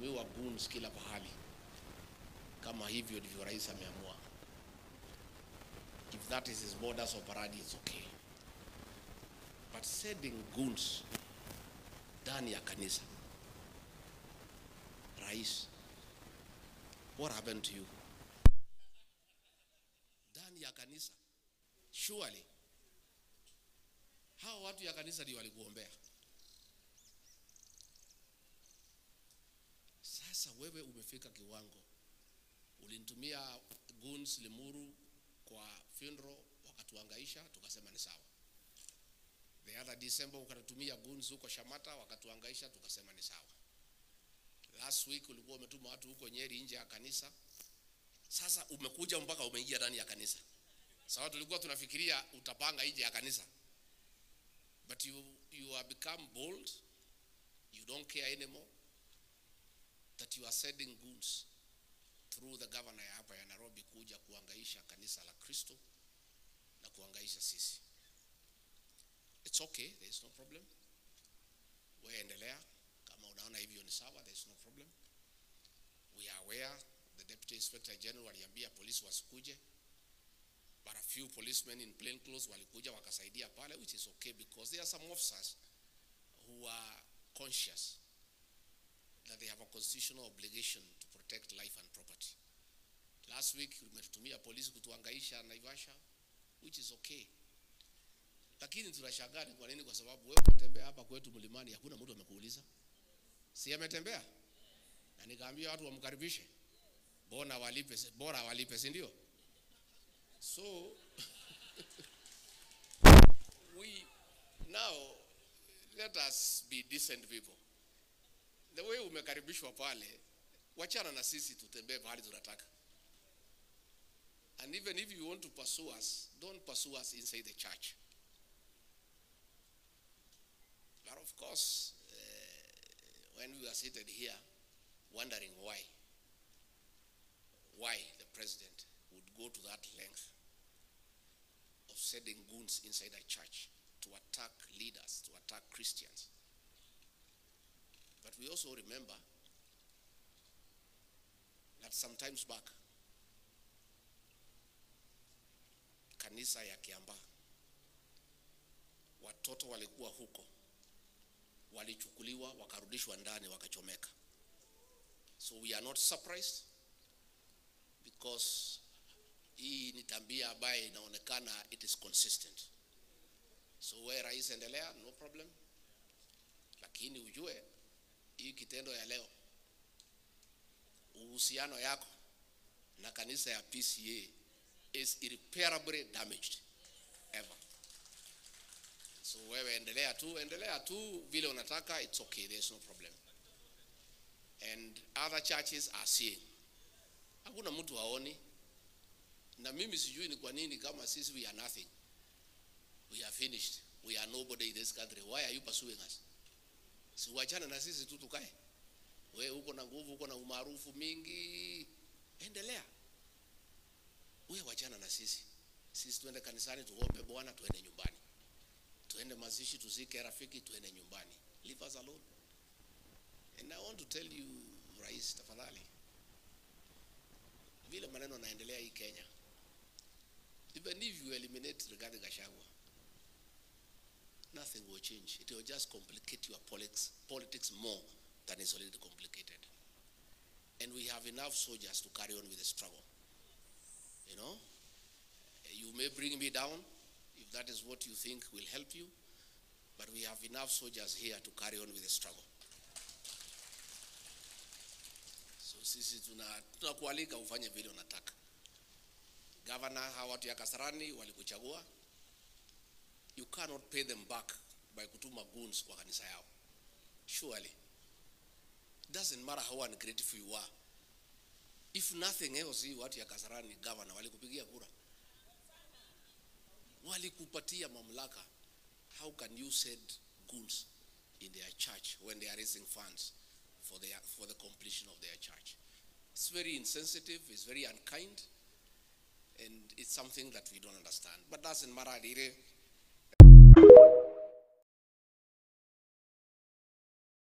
kutumiwa goons kila pahali, kama hivyo ndivyo rais ameamua. If that is his modus operandi, it's okay. But sending goons ndani ya kanisa, rais, what happened to you? Ndani ya kanisa, surely hao watu ya kanisa ndio walikuombea. Sasa wewe umefika kiwango, ulinitumia goons Limuru kwa funeral, wakatuangaisha, tukasema ni sawa. The other December ukatutumia goons huko Shamata, wakatuangaisha, tukasema ni sawa. Last week ulikuwa umetuma watu huko Nyeri nje ya kanisa. Sasa umekuja mpaka umeingia ndani ya kanisa. Sawa, tulikuwa tunafikiria utapanga nje ya kanisa. But you have become bold. You don't care anymore that you are sending goons through the governor hapa ya Nairobi kuja kuangaisha kanisa la Kristo na kuangaisha sisi. It's okay, there is no problem. Wewe endelea, kama unaona hivyo ni sawa, there is no problem. We are aware, the Deputy Inspector General aliambia polisi wasikuje, but a few policemen in plain clothes walikuja wakasaidia pale, which is okay because there are some officers who are conscious that they have a constitutional obligation to protect life and property. Last week umetutumia polisi kutuangaisha Naivasha, which is okay. Lakini tunashangaa kwa nini? Kwa sababu wewe unatembea hapa kwetu mlimani, hakuna mtu amekuuliza. Si ametembea? Na nikaambia watu wamkaribishe. Bora walipe, si ndio? So now let us be decent people. The way umekaribishwa pale, wachana na sisi tutembee pale tunataka. And even if you want to pursue us, don't pursue us inside the church. But of course, when we are seated here, wondering why the president would go to that length of sending goons inside a church to attack leaders, to attack Christians. But we also remember that sometimes back, kanisa ya Kiambaa, watoto walikuwa huko, walichukuliwa wakarudishwa ndani wakachomeka. So we are not surprised because hii ni tabia ambayo inaonekana it is consistent. So wewe rais endelea, no problem. Lakini ujue hii kitendo ya leo, uhusiano yako na kanisa ya PCA is irreparably damaged ever. So wewe endelea tu vile unataka, it's okay, there's no problem. And other churches are seeing. Hakuna mtu haoni. Na mimi sijui ni kwa nini kama sisi we are nothing. We are finished. We are nobody in this country. Why are you pursuing us? Si wachana na sisi tu tukae. Wewe uko na nguvu, uko na umaarufu mingi. Endelea. Wewe wachana na sisi. Sisi tuende kanisani tuombe Bwana, tuende nyumbani. Tuende mazishi tuzike rafiki, tuende nyumbani. Leave us alone. And I want to tell you, Rais, tafadhali, vile maneno naendelea hii Kenya, even if you eliminate Rigathi Gachagua, nothing will change. It will just complicate your politics more than is already complicated. And we have enough soldiers to carry on with the struggle. You know, you may bring me down if that is what you think will help you, but we have enough soldiers here to carry on with the struggle. So sisi tunakualika ufanye vile unataka. Governor, hawa watu ya Kasarani walikuchagua. You cannot pay them back by kutuma goons kwa kanisa yao. Surely. It doesn't matter how ungrateful you are. If nothing else, watu ya Kasarani governor walikupigia kura, walikupatia mamlaka. How can you send goons in their church when they are raising funds for the completion of their church? It's very insensitive, it's very unkind, and it's something that we don't understand. But doesn't matter,